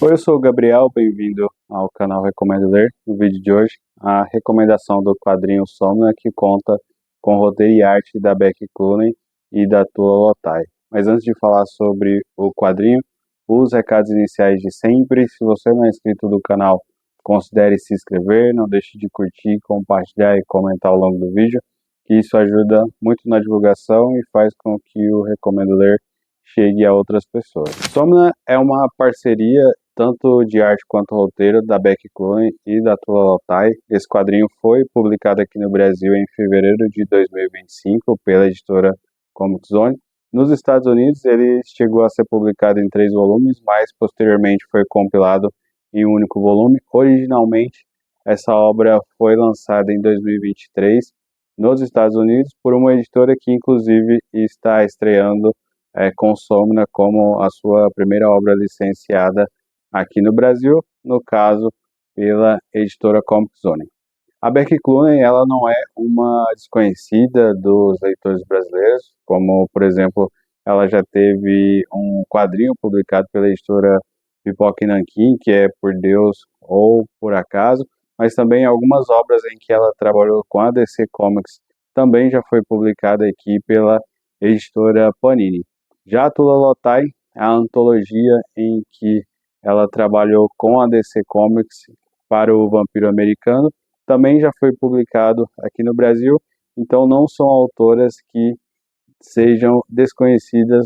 Oi, eu sou o Gabriel, bem-vindo ao canal Recomendo Ler. No vídeo de hoje, a recomendação do quadrinho Somnia, que conta com roteiro e arte da Becky Cloonan e da Tula Lotay. Mas antes de falar sobre o quadrinho, os recados iniciais de sempre. Se você não é inscrito do canal, considere se inscrever, não deixe de curtir, compartilhar e comentar ao longo do vídeo, que isso ajuda muito na divulgação e faz com que o Recomendo Ler chegue a outras pessoas. Somnia é uma parceria tanto de arte quanto roteiro da Becky Cloonan e da Tula Lotay. Esse quadrinho foi publicado aqui no Brasil em fevereiro de 2025 pela editora Comic Zone. Nos Estados Unidos ele chegou a ser publicado em 3 volumes, mas posteriormente foi compilado em um único volume. Originalmente essa obra foi lançada em 2023 nos Estados Unidos por uma editora que inclusive está estreando com Somnia como a sua primeira obra licenciada aqui no Brasil, no caso pela editora Comic Zone. A Becky Cloonan, ela não é uma desconhecida dos leitores brasileiros, como por exemplo, ela já teve um quadrinho publicado pela editora Pipoca e Nanquim, que é Por Deus ou Por Acaso, mas também algumas obras em que ela trabalhou com a DC Comics também já foi publicada aqui pela editora Panini. Já a Tula Lotay, a antologia em que ela trabalhou com a DC Comics para o Vampiro Americano, também já foi publicado aqui no Brasil, então não são autoras que sejam desconhecidas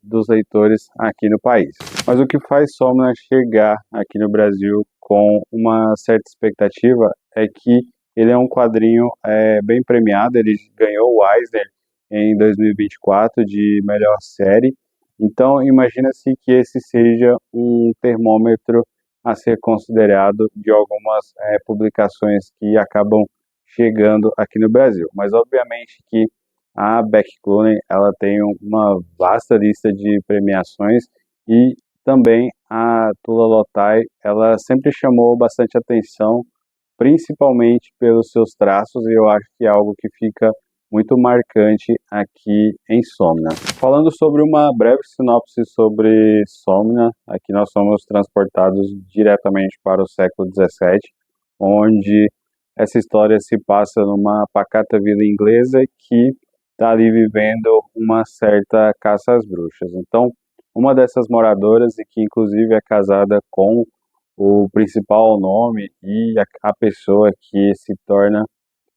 dos leitores aqui no país. Mas o que faz Somnia chegar aqui no Brasil com uma certa expectativa é que ele é um quadrinho bem premiado, ele ganhou o Eisner em 2024 de melhor série. Então, imagina-se que esse seja um termômetro a ser considerado de algumas publicações que acabam chegando aqui no Brasil. Mas, obviamente, que a Becky Cloonan, ela tem uma vasta lista de premiações e também a Tula Lotay, ela sempre chamou bastante atenção, principalmente pelos seus traços, e eu acho que é algo que fica muito marcante aqui em Somnia. Falando sobre uma breve sinopse sobre Somnia, aqui nós somos transportados diretamente para o século XVII, onde essa história se passa numa pacata vila inglesa que está ali vivendo uma certa caça às bruxas. Então, uma dessas moradoras, e que inclusive é casada com o principal nome e a pessoa que se torna,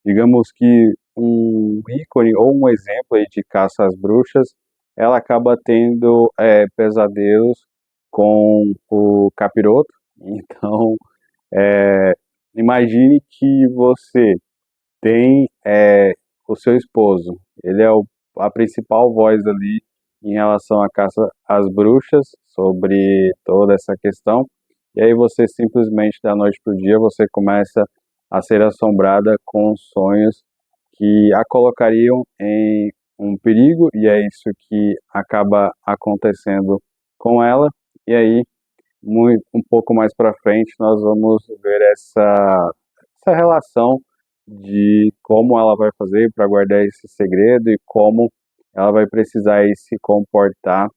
digamos que um ícone ou um exemplo aí de caça às bruxas, ela acaba tendo pesadelos com o capiroto. Então, imagine que você tem o seu esposo, ele é a principal voz ali em relação à caça às bruxas, sobre toda essa questão, e aí você simplesmente da noite para o dia você começa a ser assombrada com sonhos que a colocariam em um perigo, e é isso que acaba acontecendo com ela. E aí, um pouco mais para frente, nós vamos ver essa relação de como ela vai fazer para guardar esse segredo e como ela vai precisar aí se comportar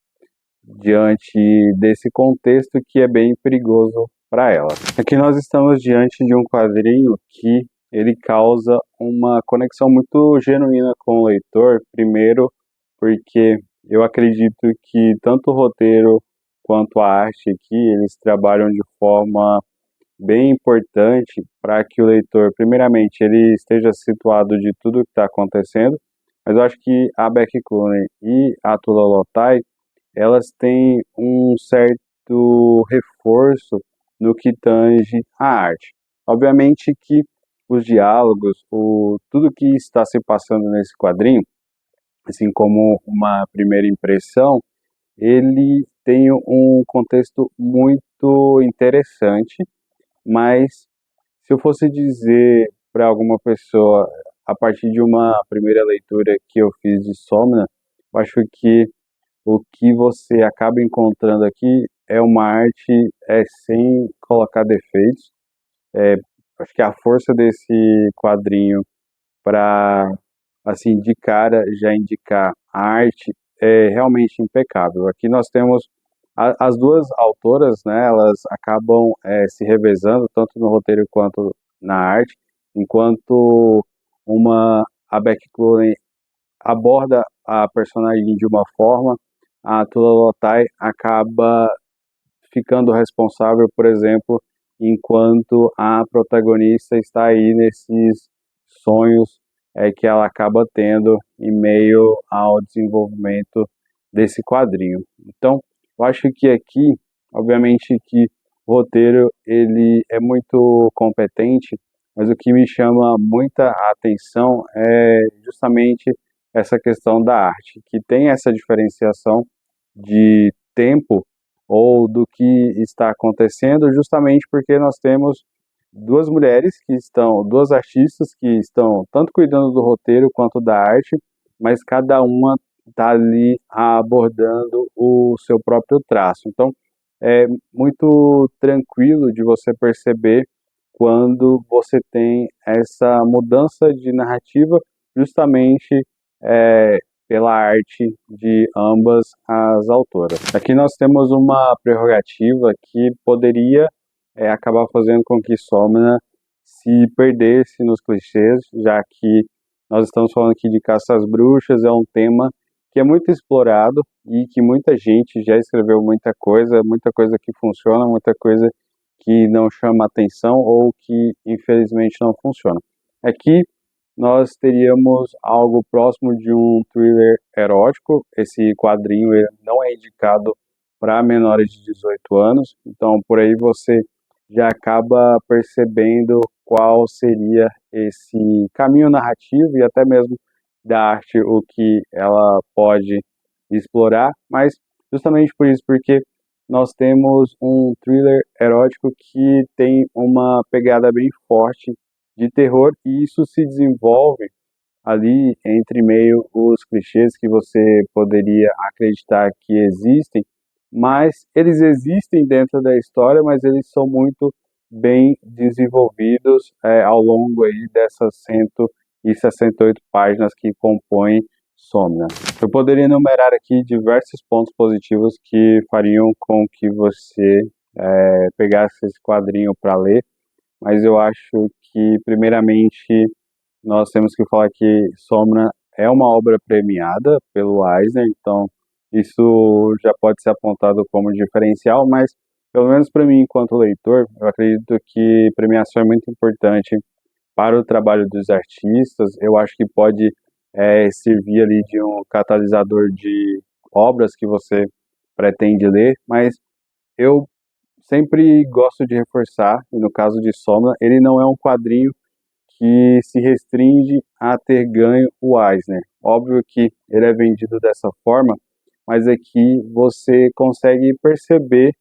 diante desse contexto que é bem perigoso para ela. Aqui nós estamos diante de um quadrinho que ele causa uma conexão muito genuína com o leitor, primeiro porque eu acredito que tanto o roteiro quanto a arte aqui, eles trabalham de forma bem importante para que o leitor, primeiramente, ele esteja situado de tudo o que está acontecendo, mas eu acho que a Becky Cloonan e a Tula Lotay, elas têm um certo reforço no que tange a arte. Obviamente que os diálogos, tudo que está se passando nesse quadrinho, assim como uma primeira impressão, ele tem um contexto muito interessante, mas se eu fosse dizer para alguma pessoa, a partir de uma primeira leitura que eu fiz de Somnia, eu acho que o que você acaba encontrando aqui é uma arte sem colocar defeitos. Acho que a força desse quadrinho para, assim, de cara já indicar a arte é realmente impecável. Aqui nós temos As duas autoras, né, elas acabam se revezando tanto no roteiro quanto na arte, enquanto a Becky Cloonan aborda a personagem de uma forma, a Tula Lotay acaba ficando responsável, por exemplo, enquanto a protagonista está aí nesses sonhos que ela acaba tendo em meio ao desenvolvimento desse quadrinho. Então, eu acho que aqui, obviamente que o roteiro ele é muito competente, mas o que me chama muita atenção é justamente essa questão da arte, que tem essa diferenciação de tempo ou do que está acontecendo, justamente porque nós temos duas artistas que estão tanto cuidando do roteiro quanto da arte, mas cada uma está ali abordando o seu próprio traço. Então, é muito tranquilo de você perceber quando você tem essa mudança de narrativa, justamente é, pela arte de ambas as autoras. Aqui nós temos uma prerrogativa que poderia acabar fazendo com que Somna se perdesse nos clichês, já que nós estamos falando aqui de caça às bruxas, é um tema que é muito explorado e que muita gente já escreveu muita coisa que funciona, muita coisa que não chama atenção ou que infelizmente não funciona. Aqui nós teríamos algo próximo de um thriller erótico. Esse quadrinho ele não é indicado para menores de 18 anos, então por aí você já acaba percebendo qual seria esse caminho narrativo e até mesmo da arte, o que ela pode explorar, mas justamente por isso, porque nós temos um thriller erótico que tem uma pegada bem forte de terror e isso se desenvolve ali entre meio os clichês que você poderia acreditar que existem, mas eles existem dentro da história, mas eles são muito bem desenvolvidos ao longo aí dessas 168 páginas que compõem Somnia. Eu poderia enumerar aqui diversos pontos positivos que fariam com que você pegasse esse quadrinho para ler, mas eu acho que, primeiramente, nós temos que falar que Somna é uma obra premiada pelo Eisner, então isso já pode ser apontado como diferencial, mas pelo menos para mim, enquanto leitor, eu acredito que premiação é muito importante para o trabalho dos artistas. Eu acho que pode servir ali de um catalisador de obras que você pretende ler, mas eu sempre gosto de reforçar, e no caso de Somna, ele não é um quadrinho que se restringe a ter ganho o Eisner. Óbvio que ele é vendido dessa forma, mas aqui você consegue perceber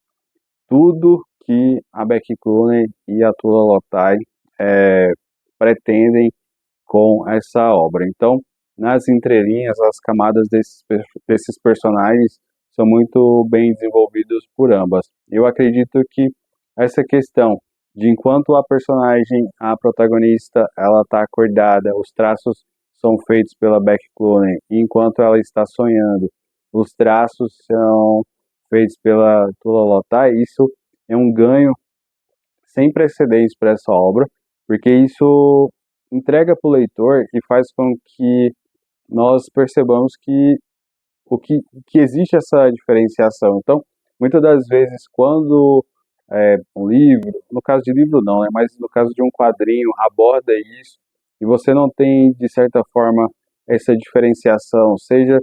tudo que a Becky Cloonan e a Tula Lotay pretendem com essa obra. Então, nas entrelinhas, as camadas desses personagens são muito bem desenvolvidos por ambas. Eu acredito que essa questão de enquanto a personagem, a protagonista, ela está acordada, os traços são feitos pela Becky Cloonan, e enquanto ela está sonhando, os traços são feitos pela Tula Lotay, isso é um ganho sem precedentes para essa obra, porque isso entrega para o leitor e faz com que nós percebamos que existe essa diferenciação. Então, muitas das vezes, quando um livro, no caso de livro não, né, mas no caso de um quadrinho, aborda isso, e você não tem, de certa forma, essa diferenciação, seja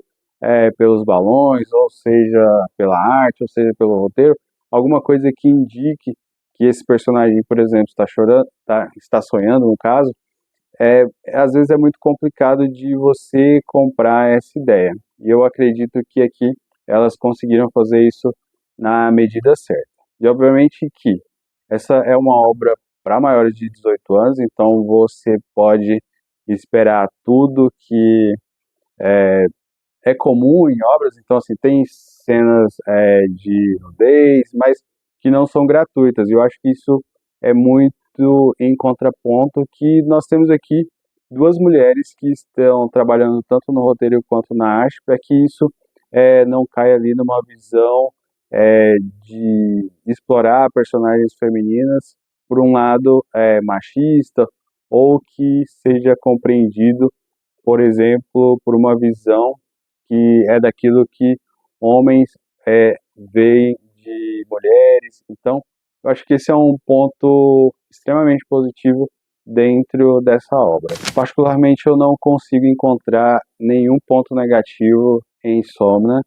pelos balões, ou seja pela arte, ou seja pelo roteiro, alguma coisa que indique que esse personagem, por exemplo, está chorando, está sonhando, no caso, às vezes é muito complicado de você comprar essa ideia. E eu acredito que aqui elas conseguiram fazer isso na medida certa. E obviamente que essa é uma obra para maiores de 18 anos, então você pode esperar tudo que é comum em obras, então assim, tem cenas de nudez, mas que não são gratuitas. E eu acho que isso é muito em contraponto que nós temos aqui duas mulheres que estão trabalhando tanto no roteiro quanto na arte para que isso não caia ali numa visão de explorar personagens femininas por um lado machista ou que seja compreendido, por exemplo, por uma visão que é daquilo que homens veem de mulheres. Então, eu acho que esse é um ponto extremamente positivo dentro dessa obra. Particularmente, eu não consigo encontrar nenhum ponto negativo em Somna.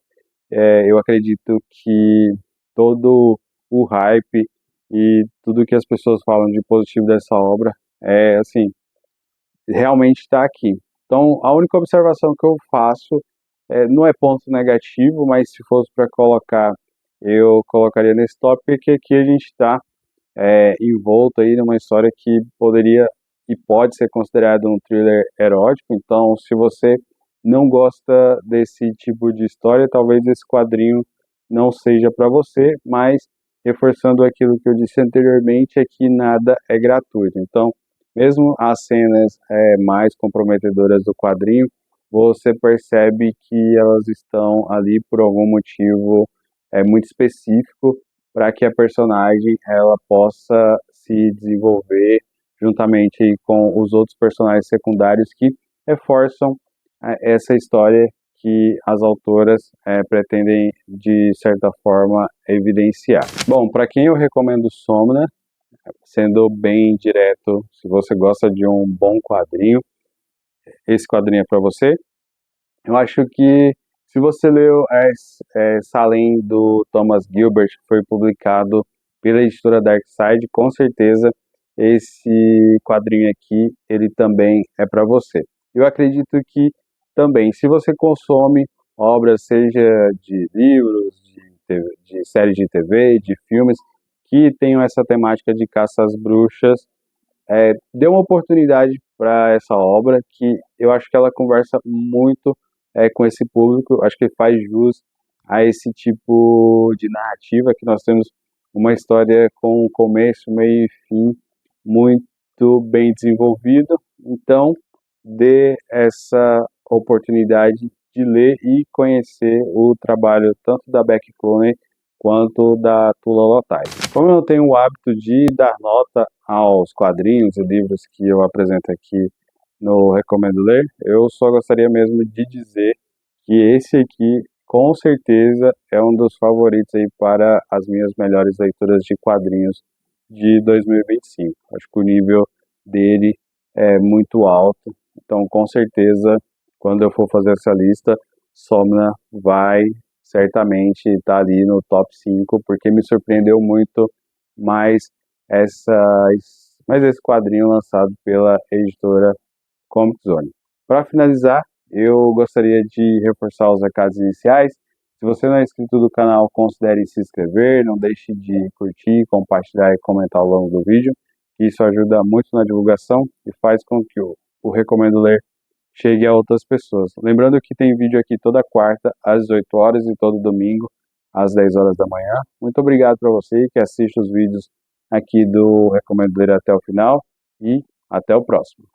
Eu acredito que todo o hype e tudo que as pessoas falam de positivo dessa obra assim, realmente está aqui. Então, a única observação que eu faço não é ponto negativo, mas se fosse para colocar, eu colocaria nesse tópico, que aqui a gente está envolto aí numa história que poderia e pode ser considerado um thriller erótico. Então, se você não gosta desse tipo de história, talvez esse quadrinho não seja para você, mas reforçando aquilo que eu disse anteriormente, é que nada é gratuito. Então, mesmo as cenas mais comprometedoras do quadrinho, você percebe que elas estão ali por algum motivo muito específico para que a personagem ela possa se desenvolver juntamente com os outros personagens secundários que reforçam essa história que as autoras pretendem, de certa forma, evidenciar. Bom, para quem eu recomendo Somna, sendo bem direto, se você gosta de um bom quadrinho, esse quadrinho é para você. Eu acho que se você leu Salem do Thomas Gilbert, que foi publicado pela editora Darkside, com certeza esse quadrinho aqui, ele também é para você. Eu acredito que também, se você consome obras, seja de livros, de séries de TV, de filmes, que tenham essa temática de caça às bruxas, dê uma oportunidade para essa obra, que eu acho que ela conversa muito com esse público, acho que faz jus a esse tipo de narrativa, que nós temos uma história com começo, meio e fim muito bem desenvolvido. Então, dê essa oportunidade de ler e conhecer o trabalho tanto da Becky Cloney quanto da Tula Lotay. Como eu tenho o hábito de dar nota aos quadrinhos e livros que eu apresento aqui no Recomendo Ler, eu só gostaria mesmo de dizer que esse aqui, com certeza, é um dos favoritos aí para as minhas melhores leituras de quadrinhos de 2025. Acho que o nível dele é muito alto, então com certeza, quando eu for fazer essa lista, Somna vai certamente estar ali no top 5, porque me surpreendeu muito mais esse quadrinho lançado pela editora Comic Zone. Para finalizar, eu gostaria de reforçar os recados iniciais. Se você não é inscrito do canal, considere se inscrever, não deixe de curtir, compartilhar e comentar ao longo do vídeo. Isso ajuda muito na divulgação e faz com que o Recomendo Ler chegue a outras pessoas. Lembrando que tem vídeo aqui toda quarta às 18 horas e todo domingo às 10 horas da manhã. Muito obrigado para você que assiste os vídeos aqui do Recomendo Ler até o final e até o próximo.